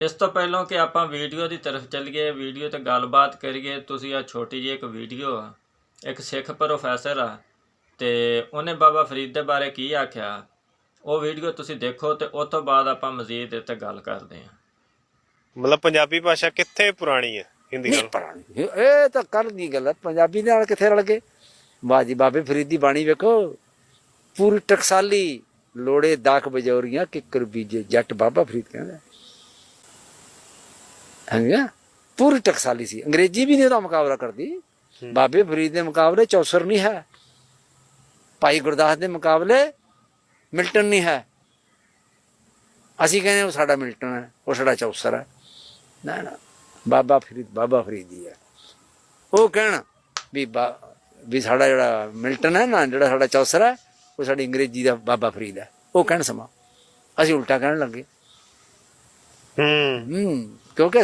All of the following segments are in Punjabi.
ਇਸ ਤੋਂ ਪਹਿਲਾਂ ਕਿ ਆਪਾਂ ਵੀਡੀਓ ਦੀ ਤਰਫ ਚੱਲੀਏ, ਵੀਡੀਓ ਤੇ ਗੱਲਬਾਤ ਕਰੀਏ, ਤੁਸੀਂ ਆ ਛੋਟੀ ਜਿਹੀ ਇੱਕ ਵੀਡੀਓ ਆ, ਇੱਕ ਸਿੱਖ ਪ੍ਰੋਫੈਸਰ ਆ ਤੇ ਉਹਨੇ ਬਾਬਾ ਫਰੀਦ ਦੇ ਬਾਰੇ ਕੀ ਆਖਿਆ, ਉਹ ਵੀਡੀਓ ਤੁਸੀਂ ਦੇਖੋ ਤੇ ਉਸ ਤੋਂ ਬਾਅਦ ਆਪਾਂ ਮਜ਼ੀਦ ਇਹ ਤੇ ਗੱਲ ਕਰਦੇ ਹਾਂ। ਮਤਲਬ ਪੰਜਾਬੀ ਭਾਸ਼ਾ ਕਿੱਥੇ ਪੁਰਾਣੀ ਹੈ ਹਿੰਦੀ ਨਹੀਂ ਨਾਲ? ਪੁਰਾਣੀ ਇਹ ਤਾਂ ਕੱਲ ਦੀ ਗੱਲ ਹੈ। ਪੰਜਾਬੀ ਨਾਲ ਕਿੱਥੇ ਰਲ ਗਏ? ਬਾਜੀ ਬਾਬੇ ਫਰੀਦ ਦੀ ਬਾਣੀ ਵੇਖੋ, ਪੂਰੀ ਟਕਸਾਲੀ, ਲੋੜੇ ਦਾਖ ਬਜੋਰੀਆਂ ਕਿੱਕਰ ਬੀਜੇ ਜੱਟ ਬਾਬਾ ਫਰੀਦ ਕਹਿੰਦਾ ਹੈ। ਪੂਰੀ ਟਕਸਾਲੀ ਸੀ। ਅੰਗਰੇਜ਼ੀ ਵੀ ਨਹੀਂ ਉਹਦਾ ਮੁਕਾਬਲਾ ਕਰਦੀ। ਬਾਬੇ ਫਰੀਦ ਦੇ ਮੁਕਾਬਲੇ ਚੌਸਰ ਨਹੀਂ ਹੈ, ਭਾਈ ਗੁਰਦਾਸ ਦੇ ਮੁਕਾਬਲੇ ਮਿਲਟਨ ਨਹੀਂ ਹੈ। ਅਸੀਂ ਕਹਿੰਦੇ ਉਹ ਸਾਡਾ ਮਿਲਟਨ ਹੈ, ਉਹ ਸਾਡਾ ਚੌਸਰ ਹੈ। ਨਾ ਨਾ, ਬਾਬਾ ਫਰੀਦ ਹੀ ਹੈ। ਉਹ ਕਹਿਣ ਵੀ ਸਾਡਾ ਜਿਹੜਾ ਮਿਲਟਨ ਹੈ ਨਾ, ਜਿਹੜਾ ਸਾਡਾ ਚੌਸਰ ਹੈ, ਉਹ ਸਾਡੀ ਅੰਗਰੇਜ਼ੀ ਦਾ ਬਾਬਾ ਫਰੀਦ ਹੈ। ਉਹ ਕਹਿਣ ਸਮਾਂ ਅਸੀਂ ਉਲਟਾ ਕਹਿਣ ਲੱਗੇ। ਕਿਉਂਕਿ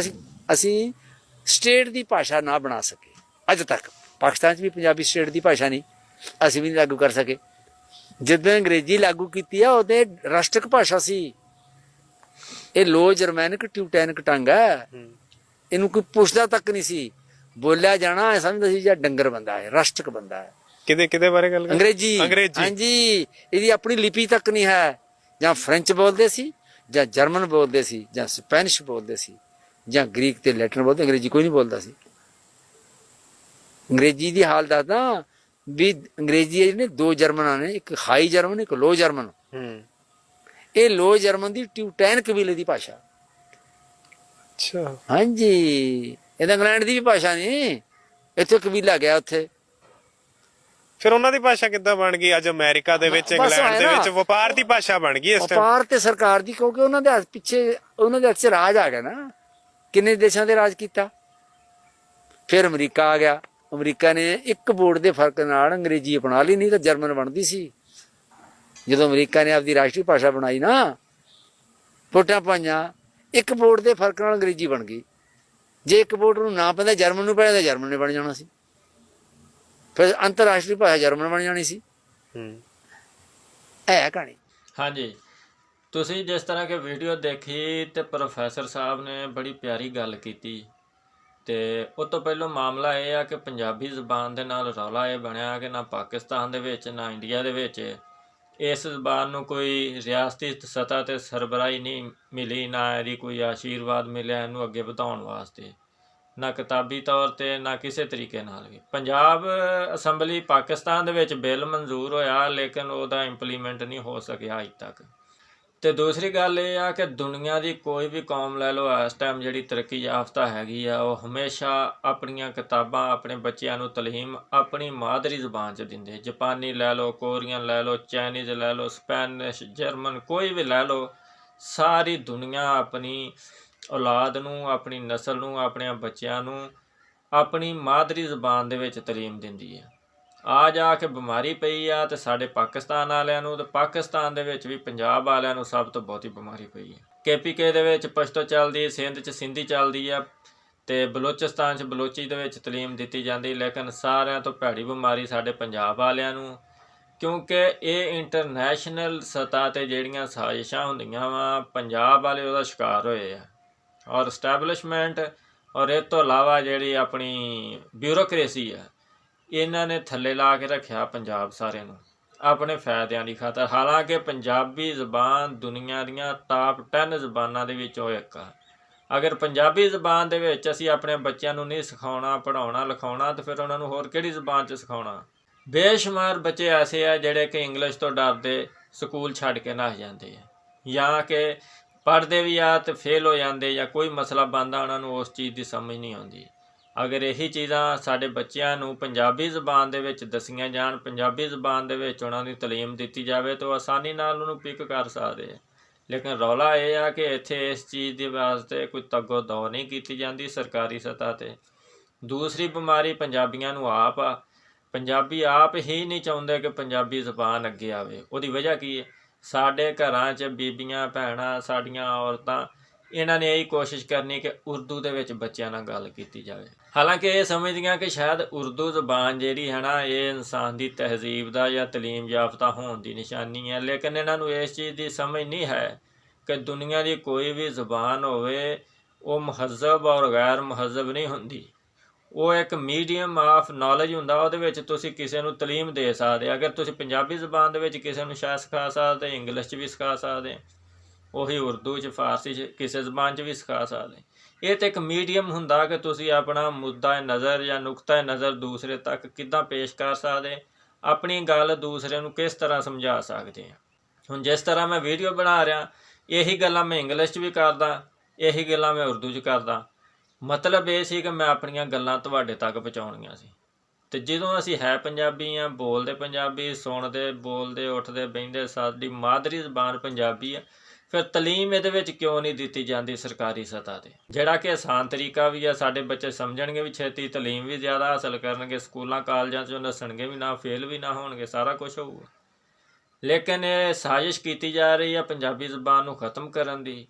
ਅਸੀਂ ਸਟੇਟ ਦੀ ਭਾਸ਼ਾ ਨਾ ਬਣਾ ਸਕੇ ਅੱਜ ਤੱਕ। ਪਾਕਿਸਤਾਨ 'ਚ ਵੀ ਪੰਜਾਬੀ ਸਟੇਟ ਦੀ ਭਾਸ਼ਾ ਨਹੀਂ, ਅਸੀਂ ਵੀ ਨਹੀਂ ਲਾਗੂ ਕਰ ਸਕੇ। ਜਦੋਂ ਅੰਗਰੇਜ਼ੀ ਲਾਗੂ ਕੀਤੀ ਆ, ਉਹਦੇ ਰਾਸ਼ਟਰਕ ਭਾਸ਼ਾ ਸੀ। ਇਹ ਲੋ ਜਰਮੈਨਿਕ ਟਿਊਟੈਨਿਕ ਟੰਗ ਹੈ, ਇਹਨੂੰ ਕੋਈ ਪੁੱਛਦਾ ਤੱਕ ਨਹੀਂ ਸੀ। ਬੋਲਿਆ ਜਾਣਾ ਸਮਝਦਾ ਸੀ ਜਾਂ ਡੰਗਰ ਬੰਦਾ ਹੈ, ਰਾਸ਼ਟਰਕ ਬੰਦਾ ਹੈ। ਕਿਹਦੇ ਬਾਰੇ ਗੱਲ? ਅੰਗਰੇਜ਼ੀ। ਹਾਂਜੀ, ਇਹਦੀ ਆਪਣੀ ਲਿਪੀ ਤੱਕ ਨਹੀਂ ਹੈ। ਜਾਂ ਫ੍ਰੈਂਚ ਬੋਲਦੇ ਸੀ, ਜਾਂ ਜਰਮਨ ਬੋਲਦੇ ਸੀ, ਜਾਂ ਸਪੈਨਿਸ਼ ਬੋਲਦੇ ਸੀ, ਜਾਂ ਗ੍ਰੀਕ ਤੇ ਲੈਟਿਨ ਬੋਲਦੇ। ਅੰਗਰੇਜ਼ੀ ਕੋਈ ਨਹੀਂ ਬੋਲਦਾ ਸੀ। ਅੰਗਰੇਜ਼ੀ ਦੀ ਹਾਲ ਦੱਸਦਾ ਵੀ ਅੰਗਰੇਜ਼ੀ ਜਿਹੜੇ ਦੋ ਜਰਮਨਾਂ ਨੇ, ਇੱਕ ਹਾਈ ਜਰਮਨ, ਇੱਕ ਲੋ ਜਰਮਨ। ਇਹ ਲੋ ਜਰਮਨ ਦੀ ਟਿਊਟੈਨ ਕਬੀਲੇ ਦੀ ਭਾਸ਼ਾ। ਅੱਛਾ। ਹਾਂਜੀ, ਇਹ ਤਾਂ ਇੰਗਲੈਂਡ ਦੀ ਵੀ ਭਾਸ਼ਾ ਨਹੀਂ, ਇੱਥੇ ਕਬੀਲਾ ਗਿਆ ਉੱਥੇ। ਫਿਰ ਉਹਨਾਂ ਦੀ ਭਾਸ਼ਾ ਕਿੱਦਾਂ ਬਣ ਗਈ? ਅੱਜ ਅਮਰੀਕਾ ਦੇ ਵਿੱਚ, ਇੰਗਲੈਂਡ ਦੇ ਵਿੱਚ ਵਪਾਰ ਦੀ ਭਾਸ਼ਾ ਬਣ ਗਈ ਇਸ ਟਾਈਮ। ਵਪਾਰ ਤੇ ਸਰਕਾਰ ਦੀ, ਕਿਉਂਕਿ ਉਹਨਾਂ ਦੇ ਪਿੱਛੇ ਉਹਨਾਂ ਦੇ ਹੱਥ 'ਚ ਰਾਜ ਆ ਗਿਆ ਨਾ। ਕਿੰਨੇ ਦੇਸ਼ਾਂ ਦੇ ਰਾਜ ਕੀਤਾ। ਫਿਰ ਅਮਰੀਕਾ ਆ ਗਿਆ। ਅਮਰੀਕਾ ਨੇ ਇੱਕ ਬੋਰਡ ਦੇ ਫਰਕ ਨਾਲ ਅੰਗਰੇਜ਼ੀ ਅਪਣਾ ਲਈ, ਨਹੀਂ ਤਾਂ ਜਰਮਨ ਬਣਦੀ ਸੀ। ਜਦੋਂ ਅਮਰੀਕਾ ਨੇ ਆਪਦੀ ਰਾਸ਼ਟਰੀ ਭਾਸ਼ਾ ਬਣਾਈ ਨਾ, ਵੋਟਾਂ ਪਾਈਆਂ, ਇੱਕ ਬੋਰਡ ਦੇ ਫਰਕ ਨਾਲ ਅੰਗਰੇਜ਼ੀ ਬਣ ਗਈ। ਜੇ ਇੱਕ ਬੋਰਡ ਨੂੰ ਨਾ ਪੈਂਦਾ ਜਰਮਨ ਨੂੰ ਪੈਂਦਾ, ਜਰਮਨ ਨੇ ਬਣ ਜਾਣਾ ਸੀ। ਫਿਰ ਅੰਤਰਰਾਸ਼ਟਰੀ ਭਾਸ਼ਾ ਜਰਮਨ ਬਣ ਜਾਣੀ ਸੀ। ਹੈ ਕਹਾਣੀ। ਹਾਂਜੀ, ਤੁਸੀਂ ਜਿਸ ਤਰ੍ਹਾਂ ਕਿ ਵੀਡੀਓ ਦੇਖੀ ਤੇ ਪ੍ਰੋਫੈਸਰ ਸਾਹਿਬ ਨੇ ਬੜੀ ਪਿਆਰੀ ਗੱਲ ਕੀਤੀ। ਤੇ ਉਸ ਤੋਂ ਪਹਿਲਾਂ ਮਾਮਲਾ ਇਹ ਆ ਕਿ ਪੰਜਾਬੀ ਜ਼ਬਾਨ ਦੇ ਨਾਲ ਰੌਲਾ ਇਹ ਬਣਿਆ ਕਿ ਨਾ ਪਾਕਿਸਤਾਨ ਦੇ ਵਿੱਚ ਨਾ ਇੰਡੀਆ ਦੇ ਵਿੱਚ ਇਸ ਜ਼ਬਾਨ ਨੂੰ ਕੋਈ ਰਿਆਸਤੀ ਸਤ੍ਹਾ 'ਤੇ ਸਰਬਰਾਹੀ ਨਹੀਂ ਮਿਲੀ, ਨਾ ਇਹਦੀ ਕੋਈ ਆਸ਼ੀਰਵਾਦ ਮਿਲਿਆ ਇਹਨੂੰ ਅੱਗੇ ਵਧਾਉਣ ਵਾਸਤੇ, ਨਾ ਕਿਤਾਬੀ ਤੌਰ 'ਤੇ ਨਾ ਕਿਸੇ ਤਰੀਕੇ ਨਾਲ ਵੀ। ਪੰਜਾਬ ਅਸੈਂਬਲੀ ਪਾਕਿਸਤਾਨ ਦੇ ਵਿੱਚ ਬਿੱਲ ਮਨਜ਼ੂਰ ਹੋਇਆ, ਲੇਕਿਨ ਉਹਦਾ ਇੰਪਲੀਮੈਂਟ ਨਹੀਂ ਹੋ ਸਕਿਆ ਅਜ ਤੱਕ। ਤੇ ਦੂਸਰੀ ਗੱਲ ਇਹ ਆ ਕਿ ਦੁਨੀਆ ਦੀ ਕੋਈ ਵੀ ਕੌਮ ਲੈ ਲਓ ਇਸ ਟਾਈਮ ਜਿਹੜੀ ਤਰੱਕੀ ਯਾਫਤਾ ਹੈਗੀ ਆ, ਉਹ ਹਮੇਸ਼ਾ ਆਪਣੀਆਂ ਕਿਤਾਬਾਂ ਆਪਣੇ ਬੱਚਿਆਂ ਨੂੰ ਤਲੀਮ ਆਪਣੀ ਮਾਦਰੀ ਜ਼ਬਾਨ 'ਚ ਦਿੰਦੇ। ਜਾਪਾਨੀ ਲੈ ਲਓ, ਕੋਰੀਅਨ ਲੈ ਲਓ, ਚਾਈਨੀਜ਼ ਲੈ ਲਓ, ਸਪੈਨਿਸ਼, ਜਰਮਨ, ਕੋਈ ਵੀ ਲੈ ਲਓ। ਸਾਰੀ ਦੁਨੀਆ ਆਪਣੀ ਔਲਾਦ ਨੂੰ, ਆਪਣੀ ਨਸਲ ਨੂੰ, ਆਪਣੇ ਬੱਚਿਆਂ ਨੂੰ ਆਪਣੀ ਮਾਦਰੀ ਜ਼ਬਾਨ ਦੇ ਵਿੱਚ ਤਲੀਮ ਦਿੰਦੀ ਹੈ। ਆ ਜਾ ਕੇ ਬਿਮਾਰੀ ਪਈ ਆ ਤੇ ਸਾਡੇ ਪਾਕਿਸਤਾਨ ਵਾਲਿਆਂ ਨੂੰ, ਤੇ ਪਾਕਿਸਤਾਨ ਦੇ ਵਿੱਚ ਵੀ ਪੰਜਾਬ ਵਾਲਿਆਂ ਨੂੰ ਸਭ ਤੋਂ ਬਹੁਤੀ ਬਿਮਾਰੀ ਪਈ ਹੈ। KPK ਦੇ ਵਿੱਚ ਪਸ਼ਤੋ ਚੱਲਦੀ, ਸਿੰਧ 'ਚ ਸਿੰਧੀ ਚੱਲਦੀ ਆ, ਤੇ ਬਲੋਚਿਸਤਾਨ 'ਚ ਬਲੋਚੀ ਦੇ ਵਿੱਚ ਤਲੀਮ ਦਿੱਤੀ ਜਾਂਦੀ। ਲੇਕਿਨ ਸਾਰਿਆਂ ਤੋਂ ਭੈੜੀ ਬਿਮਾਰੀ ਸਾਡੇ ਪੰਜਾਬ ਵਾਲਿਆਂ ਨੂੰ, ਕਿਉਂਕਿ ਇਹ ਇੰਟਰਨੈਸ਼ਨਲ ਸਤ੍ਹਾ 'ਤੇ ਜਿਹੜੀਆਂ ਸਾਜ਼ਿਸ਼ਾਂ ਹੁੰਦੀਆਂ ਵਾ, ਪੰਜਾਬ ਵਾਲੇ ਉਹਦਾ ਸ਼ਿਕਾਰ ਹੋਏ ਆ। ਔਰ ਸਟੈਬਲਿਸ਼ਮੈਂਟ ਔਰ ਇਹ ਤੋਂ ਇਲਾਵਾ ਜਿਹੜੀ ਆਪਣੀ ਬਿਊਰੋਕਰੇਸੀ ਆ, ਇਹਨਾਂ ਨੇ ਥੱਲੇ ਲਾ ਕੇ ਰੱਖਿਆ ਪੰਜਾਬ ਸਾਰਿਆਂ ਨੂੰ ਆਪਣੇ ਫਾਇਦਿਆਂ ਦੀ ਖਾਤਰ। ਹਾਲਾਂਕਿ ਪੰਜਾਬੀ ਜ਼ਬਾਨ ਦੁਨੀਆ ਦੀਆਂ ਟਾਪ 10 ਜ਼ਬਾਨਾਂ ਦੇ ਵਿੱਚੋਂ ਇੱਕ ਆ। ਅਗਰ ਪੰਜਾਬੀ ਜ਼ਬਾਨ ਦੇ ਵਿੱਚ ਅਸੀਂ ਆਪਣੇ ਬੱਚਿਆਂ ਨੂੰ ਨਹੀਂ ਸਿਖਾਉਣਾ, ਪੜ੍ਹਾਉਣਾ, ਲਿਖਾਉਣਾ, ਤਾਂ ਫਿਰ ਉਹਨਾਂ ਨੂੰ ਹੋਰ ਕਿਹੜੀ ਜ਼ਬਾਨ 'ਚ ਸਿਖਾਉਣਾ। ਬੇਸ਼ੁਮਾਰ ਬੱਚੇ ਐਸੇ ਆ ਜਿਹੜੇ ਕਿ ਇੰਗਲਿਸ਼ ਤੋਂ ਡਰਦੇ ਸਕੂਲ ਛੱਡ ਕੇ ਨੱਸ ਜਾਂਦੇ ਆ, ਜਾਂ ਕਿ ਪੜ੍ਹਦੇ ਵੀ ਆ ਤੇ ਫੇਲ ਹੋ ਜਾਂਦੇ, ਜਾਂ ਕੋਈ ਮਸਲਾ ਬਣਦਾ ਉਹਨਾਂ ਨੂੰ ਉਸ ਚੀਜ਼ ਦੀ ਸਮਝ ਨਹੀਂ ਆਉਂਦੀ। ਅਗਰ ਇਹੀ ਚੀਜ਼ਾਂ ਸਾਡੇ ਬੱਚਿਆਂ ਨੂੰ ਪੰਜਾਬੀ ਜ਼ਬਾਨ ਦੇ ਵਿੱਚ ਦੱਸੀਆਂ ਜਾਣ, ਪੰਜਾਬੀ ਜ਼ਬਾਨ ਦੇ ਵਿੱਚ ਉਹਨਾਂ ਦੀ ਤਾਲੀਮ ਦਿੱਤੀ ਜਾਵੇ, ਤਾਂ ਉਹ ਆਸਾਨੀ ਨਾਲ ਉਹਨੂੰ ਪਿਕ ਕਰ ਸਕਦੇ ਆ। ਲੇਕਿਨ ਰੌਲਾ ਇਹ ਆ ਕਿ ਇੱਥੇ ਇਸ ਚੀਜ਼ ਦੇ ਵਾਸਤੇ ਕੋਈ ਤੱਗੋ ਦੋ ਨਹੀਂ ਕੀਤੀ ਜਾਂਦੀ ਸਰਕਾਰੀ ਸਤ੍ਹਾ 'ਤੇ। ਦੂਸਰੀ ਬਿਮਾਰੀ ਪੰਜਾਬੀਆਂ ਨੂੰ ਆਪ ਆ। ਪੰਜਾਬੀ ਆਪ ਹੀ ਨਹੀਂ ਚਾਹੁੰਦੇ ਕਿ ਪੰਜਾਬੀ ਜ਼ਬਾਨ ਅੱਗੇ ਆਵੇ। ਉਹਦੀ ਵਜ੍ਹਾ ਕੀ ਹੈ? ਸਾਡੇ ਘਰਾਂ 'ਚ ਬੀਬੀਆਂ, ਭੈਣਾਂ, ਸਾਡੀਆਂ ਔਰਤਾਂ, ਇਹਨਾਂ ਨੇ ਇਹੀ ਕੋਸ਼ਿਸ਼ ਕਰਨੀ ਕਿ ਉਰਦੂ ਦੇ ਵਿੱਚ ਬੱਚਿਆਂ ਨਾਲ ਗੱਲ ਕੀਤੀ ਜਾਵੇ। ਹਾਲਾਂਕਿ ਇਹ ਸਮਝਦੀਆਂ ਕਿ ਸ਼ਾਇਦ ਉਰਦੂ ਜ਼ਬਾਨ ਜਿਹੜੀ ਹੈ ਨਾ, ਇਹ ਇਨਸਾਨ ਦੀ ਤਹਿਜ਼ੀਬ ਦਾ ਜਾਂ ਤਾਲੀਮ ਯਾਫਤਾ ਹੋਣ ਦੀ ਨਿਸ਼ਾਨੀ ਹੈ। ਲੇਕਿਨ ਇਹਨਾਂ ਨੂੰ ਇਸ ਚੀਜ਼ ਦੀ ਸਮਝ ਨਹੀਂ ਹੈ ਕਿ ਦੁਨੀਆ ਦੀ ਕੋਈ ਵੀ ਜ਼ੁਬਾਨ ਹੋਵੇ ਉਹ ਮਹੱਜ਼ਬ ਔਰ ਗੈਰ ਮਹੱਜ਼ਬ ਨਹੀਂ ਹੁੰਦੀ। ਉਹ ਇੱਕ ਮੀਡੀਅਮ ਆਫ ਨੌਲੇਜ ਹੁੰਦਾ, ਉਹਦੇ ਵਿੱਚ ਤੁਸੀਂ ਕਿਸੇ ਨੂੰ ਤਾਲੀਮ ਦੇ ਸਕਦੇ। ਅਗਰ ਤੁਸੀਂ ਪੰਜਾਬੀ ਜ਼ੁਬਾਨ ਦੇ ਵਿੱਚ ਕਿਸੇ ਨੂੰ ਸ਼ਾਇਦ ਸਿਖਾ ਸਕਦੇ, ਇੰਗਲਿਸ਼ 'ਚ ਵੀ ਸਿਖਾ ਸਕਦੇ, ਉਹੀ ਉਰਦੂ 'ਚ, ਫਾਰਸੀ 'ਚ, ਕਿਸੇ ਜ਼ੁਬਾਨ 'ਚ ਵੀ ਸਿਖਾ ਸਕਦੇ। ਇਹ ਤਾਂ ਇੱਕ ਮੀਡੀਅਮ ਹੁੰਦਾ ਕਿ ਤੁਸੀਂ ਆਪਣਾ ਮੁੱਦਾ ਨਜ਼ਰ ਜਾਂ ਨੁਕਤਾ ਨਜ਼ਰ ਦੂਸਰੇ ਤੱਕ ਕਿੱਦਾਂ ਪੇਸ਼ ਕਰ ਸਕਦੇ, ਆਪਣੀ ਗੱਲ ਦੂਸਰੇ ਨੂੰ ਕਿਸ ਤਰ੍ਹਾਂ ਸਮਝਾ ਸਕਦੇ ਆ। ਹੁਣ ਜਿਸ ਤਰ੍ਹਾਂ ਮੈਂ ਵੀਡੀਓ ਬਣਾ ਰਿਹਾ, ਇਹੀ ਗੱਲਾਂ ਮੈਂ ਇੰਗਲਿਸ਼ 'ਚ ਵੀ ਕਰਦਾ, ਇਹੀ ਗੱਲਾਂ ਮੈਂ ਉਰਦੂ 'ਚ ਕਰਦਾ। ਮਤਲਬ ਇਹ ਸੀ ਕਿ ਮੈਂ ਆਪਣੀਆਂ ਗੱਲਾਂ ਤੁਹਾਡੇ ਤੱਕ ਪਹੁੰਚਾਉਣੀਆਂ ਸੀ। ਅਤੇ ਜਦੋਂ ਅਸੀਂ ਹੈ ਪੰਜਾਬੀ ਹਾਂ, ਬੋਲਦੇ ਪੰਜਾਬੀ, ਸੁਣਦੇ, ਬੋਲਦੇ, ਉੱਠਦੇ, ਬਹਿੰਦੇ, ਸਾਡੀ ਮਾਦਰੀ ਜ਼ਬਾਨ ਪੰਜਾਬੀ ਆ, ਫਿਰ ਤਾਲੀਮ ਇਹਦੇ ਵਿੱਚ ਕਿਉਂ ਨਹੀਂ ਦਿੱਤੀ ਜਾਂਦੀ ਸਰਕਾਰੀ ਸਤ੍ਹਾ 'ਤੇ, ਜਿਹੜਾ ਕਿ ਆਸਾਨ ਤਰੀਕਾ ਵੀ ਆ। ਸਾਡੇ ਬੱਚੇ ਸਮਝਣਗੇ ਵੀ ਛੇਤੀ, ਤਾਲੀਮ ਵੀ ਜ਼ਿਆਦਾ ਹਾਸਲ ਕਰਨਗੇ, ਸਕੂਲਾਂ ਕਾਲਜਾਂ 'ਚੋਂ ਨੱਸਣਗੇ ਵੀ ਨਾ, ਫੇਲ ਵੀ ਨਾ ਹੋਣਗੇ, ਸਾਰਾ ਕੁਛ ਹੋਊਗਾ। ਲੇਕਿਨ ਇਹ ਸਾਜ਼ਿਸ਼ ਕੀਤੀ ਜਾ ਰਹੀ ਆ ਪੰਜਾਬੀ ਜ਼ਬਾਨ ਨੂੰ ਖ਼ਤਮ ਕਰਨ ਦੀ।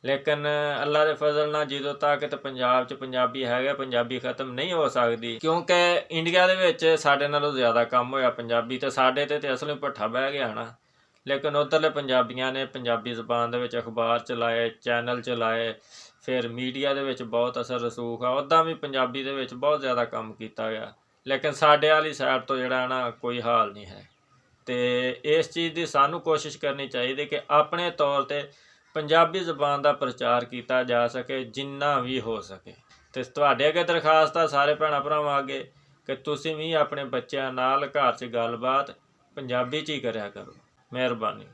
ਲੇਕਿਨ ਅੱਲਾ ਦੇ ਫਜ਼ਲ ਨਾਲ ਜਦੋਂ ਤੱਕ ਤੇ ਪੰਜਾਬ 'ਚ ਪੰਜਾਬੀ ਹੈਗਾ, ਪੰਜਾਬੀ ਖ਼ਤਮ ਨਹੀਂ ਹੋ ਸਕਦੀ, ਕਿਉਂਕਿ ਇੰਡੀਆ ਦੇ ਵਿੱਚ ਸਾਡੇ ਨਾਲੋਂ ਜ਼ਿਆਦਾ ਕੰਮ ਹੋਇਆ ਪੰਜਾਬੀ, ਤੇ ਸਾਡੇ ਤੇ ਅਸਲ ਵਿੱਚ ਭੱਠਾ ਬਹਿ ਗਿਆ ਨਾ। ਲੇਕਿਨ ਉੱਧਰਲੇ ਪੰਜਾਬੀਆਂ ਨੇ ਪੰਜਾਬੀ ਜ਼ਬਾਨ ਦੇ ਵਿੱਚ ਅਖਬਾਰ ਚਲਾਏ, ਚੈਨਲ ਚਲਾਏ, ਫਿਰ ਮੀਡੀਆ ਦੇ ਵਿੱਚ ਬਹੁਤ ਅਸਰ ਰਸੂਖ ਆ। ਉੱਦਾਂ ਵੀ ਪੰਜਾਬੀ ਦੇ ਵਿੱਚ ਬਹੁਤ ਜ਼ਿਆਦਾ ਕੰਮ ਕੀਤਾ ਗਿਆ, ਲੇਕਿਨ ਸਾਡੇ ਵਾਲੀ ਸਾਈਡ ਤੋਂ ਜਿਹੜਾ ਨਾ ਕੋਈ ਹਾਲ ਨਹੀਂ ਹੈ। ਅਤੇ ਇਸ ਚੀਜ਼ ਦੀ ਸਾਨੂੰ ਕੋਸ਼ਿਸ਼ ਕਰਨੀ ਚਾਹੀਦੀ ਕਿ ਆਪਣੇ ਤੌਰ 'ਤੇ ਪੰਜਾਬੀ ਜ਼ਬਾਨ ਦਾ ਪ੍ਰਚਾਰ ਕੀਤਾ ਜਾ ਸਕੇ ਜਿੰਨਾ ਵੀ ਹੋ ਸਕੇ। ਅਤੇ ਤੁਹਾਡੇ ਅੱਗੇ ਦਰਖਾਸਤ ਆ ਸਾਰੇ ਭੈਣਾਂ ਭਰਾਵਾਂ ਅੱਗੇ ਕਿ ਤੁਸੀਂ ਵੀ ਆਪਣੇ ਬੱਚਿਆਂ ਨਾਲ ਘਰ 'ਚ ਗੱਲਬਾਤ ਪੰਜਾਬੀ 'ਚ ਹੀ ਕਰਿਆ ਕਰੋ। ਮਿਹਰਬਾਨੀ।